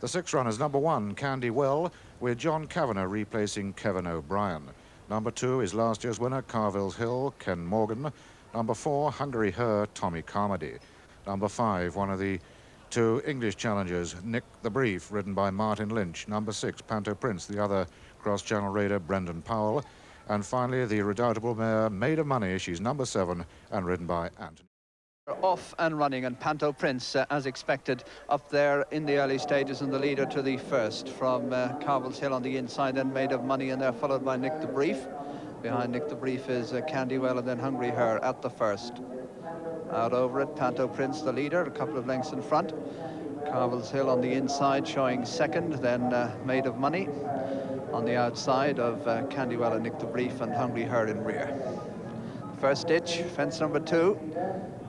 The 6 runners, number 1, Candy Well, with John Kavanagh replacing Kevin O'Brien. Number 2 is last year's winner, Carville's Hill, Ken Morgan. Number 4, Hungary Her, Tommy Carmody. Number 5, one of the 2 English challengers, Nick the Brief, ridden by Martin Lynch. Number 6, Panto Prince, the other cross-channel raider, Brendan Powell. And finally, the redoubtable mare, Maid of Money, she's number 7 and ridden by Anthony. Off and running, and Panto Prince, as expected, up there in the early stages, and the leader to the first from Carville's Hill on the inside, then Maid of Money, and they're followed by Nick the Brief. Behind Nick the Brief is Candy Well, and then Hungry Her at the first. Out over it, Panto Prince, the leader, a couple of lengths in front. Carville's Hill on the inside showing second, then Maid of Money on the outside of Candy Well and Nick the Brief, and Hungry Her in rear. First ditch, fence number 2.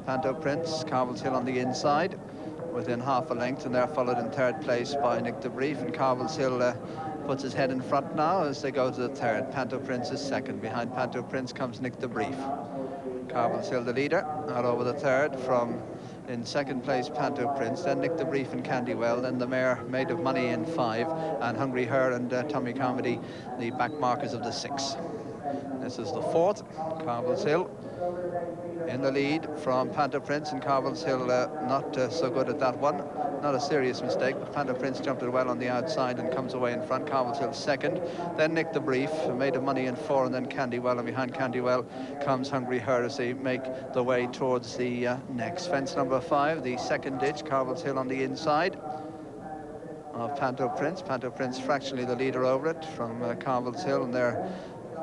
Panto Prince, Carville's Hill on the inside, within half a length, and they're followed in third place by Nick the Brief, and Carville's Hill puts his head in front now as they go to the third. Panto Prince is second. Behind Panto Prince comes Nick the Brief. Carville's Hill the leader, out over the third from in second place Panto Prince, then Nick the Brief and Candy Well, then the mare Maid of Money in 5, and Hungry Her and Tommy Carmody, the back markers of the 6. This is the 4th, Carville's Hill in the lead from Panto Prince, and Carville's Hill not so good at that one. Not a serious mistake, but Panto Prince jumped it well on the outside and comes away in front. Carville's Hill second, then Nick the Brief, Maid of Money in 4, and then Candy Well, and behind Candy Well comes Hungry Her as they make the way towards the next fence number 5, the second ditch. Carville's Hill on the inside of Panto Prince. Panto Prince fractionally the leader over it from Carville's Hill, and they're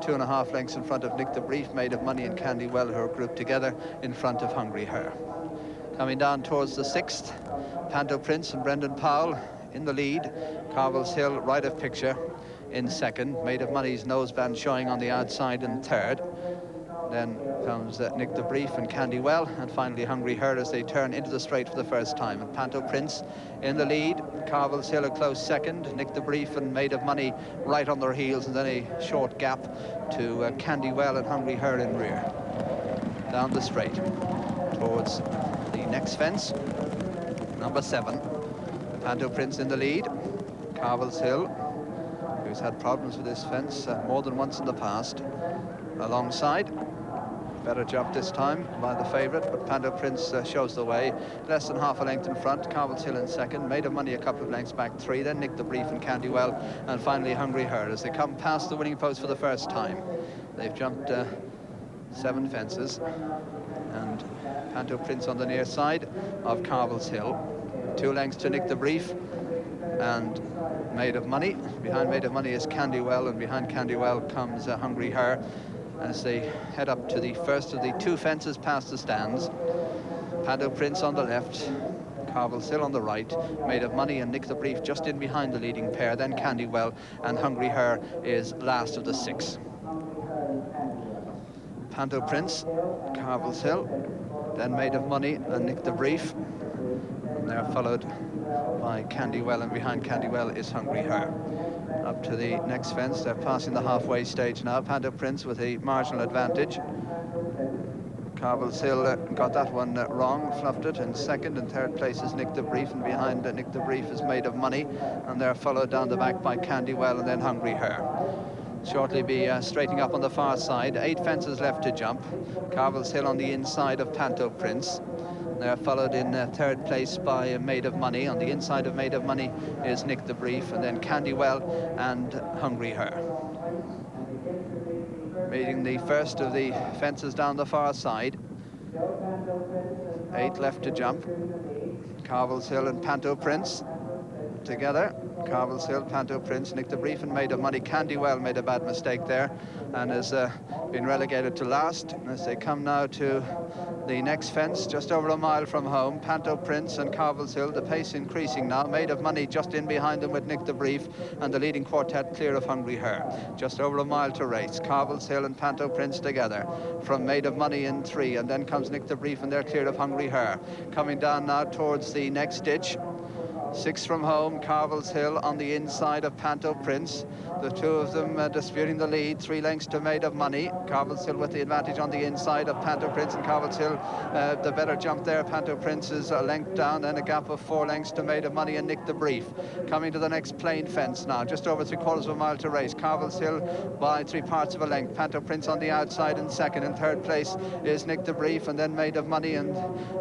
2.5 lengths in front of Nick the Brief, Maid of Money and Candy Well, who are grouped together in front of Hungry Her. Coming down towards the 6th, Panto Prince and Brendan Powell in the lead. Carville's Hill right of picture in second. Maid of Money's noseband showing on the outside in third. Then comes Nick the Brief and Candy Well, and finally Hungry Her as they turn into the straight for the first time. And Panto Prince in the lead, Carville's Hill a close second, Nick the Brief and Maid of Money right on their heels, and then a short gap to Candy Well and Hungry Her in rear. Down the straight towards the next fence, number 7. Panto Prince in the lead, Carville's Hill, who's had problems with this fence more than once in the past, alongside. Better job this time by the favourite, but Panto Prince shows the way. Less than half a length in front, Carville's Hill in second, Maid of Money a couple of lengths back 3, then Nick the Brief and Candy Well, and finally Hungry Her as they come past the winning post for the first time. They've jumped 7 fences, and Panto Prince on the near side of Carville's Hill. 2 lengths to Nick the Brief and Maid of Money. Behind Maid of Money is Candy Well, and behind Candy Well comes Hungry Her as they head up to the first of the 2 fences past the stands. Panto Prince on the left, Carville's Hill on the right, Maid of Money and Nick the Brief just in behind the leading pair, then Candy Well, and Hungry Her is last of the 6. Panto Prince, Carville's Hill, then Maid of Money and Nick the Brief, and they're followed by Candy Well, and behind Candy Well is Hungry Her. Up to the next fence, they're passing the halfway stage now. Panto Prince with a marginal advantage. Carville's Hill got that one wrong, fluffed it in second, and third place is Nick the Brief, and behind Nick the Brief is Maid of Money, and they're followed down the back by Candy Well and then Hungry Her. Shortly be straightening up on the far side. 8 fences left to jump. Carville's Hill on the inside of Panto Prince. They're followed in third place by Maid of Money. On the inside of Maid of Money is Nick the Brief, and then Candy Well and Hungry Her. Meeting the first of the fences down the far side. 8 left to jump. Carville's Hill and Panto Prince together. Carville's Hill, Panto Prince, Nick the Brief and Maid of Money. Candy Well made a bad mistake there and has been relegated to last. As they come now to the next fence, just over a mile from home, Panto Prince and Carville's Hill, the pace increasing now. Maid of Money just in behind them with Nick the Brief, and the leading quartet clear of Hungry Her. Just over a mile to race. Carville's Hill and Panto Prince together from Maid of Money in 3, and then comes Nick the Brief, and they're clear of Hungry Her. Coming down now towards the next ditch, 6 from home, Carville's Hill on the inside of Panto Prince. The two of them disputing the lead, 3 lengths to Made of Money. Carville's Hill with the advantage on the inside of Panto Prince, and Carville's Hill the better jump there. Panto Prince is a length down and a gap of 4 lengths to Made of Money and Nick the Brief. Coming to the next plain fence now, just over 3/4 of a mile to race. Carville's Hill by 3/4 of a length. Panto Prince on the outside in second. In third place is Nick the Brief, and then Made of Money, and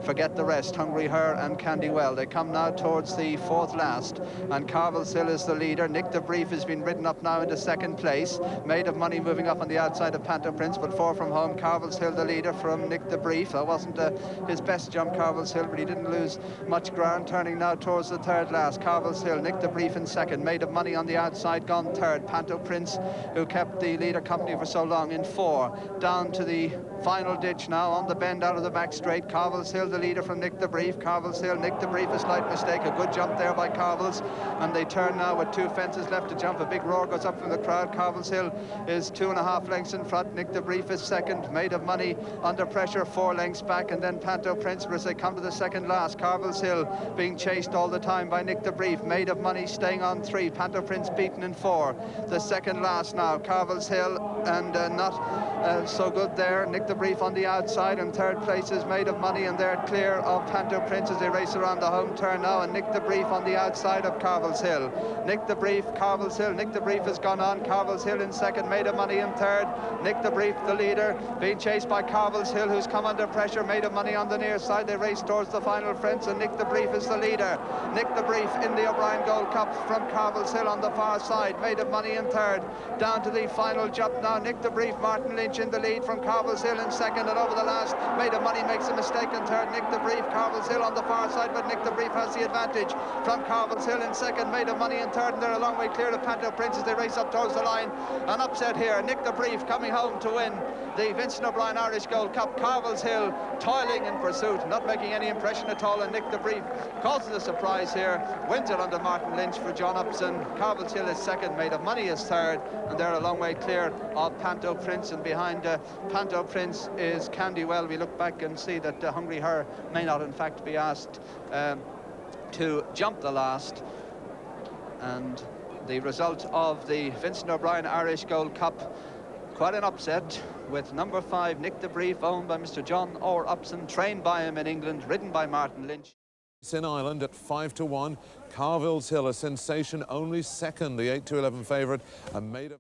forget the rest, Hungry Her and Candy Well. They come now towards the 4th last, and Carville's Hill is the leader. Nick the Brief has been ridden up now into second place. Made of Money moving up on the outside of Panto Prince, but 4 from home, Carville's Hill the leader from Nick the Brief. That wasn't his best jump, Carville's Hill, but he didn't lose much ground. Turning now towards the 3rd last, Carville's Hill, Nick the Brief in second. Made of Money on the outside, gone 3rd. Panto Prince, who kept the leader company for so long, in 4. Down to the final ditch now on the bend out of the back straight. Carville's Hill the leader from Nick the Brief. Carville's Hill, Nick the Brief, a slight mistake, a good jump there by Carville's, and they turn now with 2 fences left to jump. A big roar goes up from the crowd. Carville's Hill is 2.5 lengths in front. Nick the Brief is second. Made of Money under pressure, 4 lengths back, and then Panto Prince as they come to the 2nd last. Carville's Hill being chased all the time by Nick the Brief. Made of Money staying on 3. Panto Prince beaten in 4. The 2nd last now, Carville's Hill, and not so good there. Nick the Brief on the outside, and 3rd place is Made of Money, and they're clear of Panto Prince as they race around the home turn now, and Nick the Brief on the outside of Carville's Hill. Nick the Brief, Carville's Hill. Nick the Brief has gone on. Carville's Hill in second, Made of Money in 3rd. Nick the Brief the leader, being chased by Carville's Hill, who's come under pressure. Made of Money on the near side. They race towards the final fence, and Nick the Brief is the leader. Nick the Brief in the O'Brien Gold Cup from Carville's Hill on the far side. Made of Money in 3rd. Down to the final jump now. Nick the Brief, Martin Lynch in the lead from Carville's Hill in second, and over the last, Made of Money makes a mistake in 3rd. Nick the Brief, Carville's Hill on the far side, but Nick the Brief has the advantage from Carville's Hill in second. Made of Money in 3rd, and they're a long way clear of Panto Prince as they race up towards the line. An upset here. Nick the Brief coming home to win the Vincent O'Brien Irish Gold Cup. Carville's Hill toiling in pursuit, not making any impression at all, and Nick the Brief causes a surprise here, wins it under Martin Lynch for John Upson. Carville's Hill is second, Made of Money is 3rd, and they're a long way clear of Panto Prince, and behind Panto Prince is Candy Well. We look back and see that Hungry Her may not in fact be asked to jump the last, and the result of the Vincent O'Brien Irish Gold Cup, quite an upset, with number 5 Nick the Brief, owned by Mr. John Orr Upson, trained by him in England, ridden by Martin Lynch. In Ireland at 5-1. Carville's Hill, a sensation, only second, the 8-11 favourite, and Made of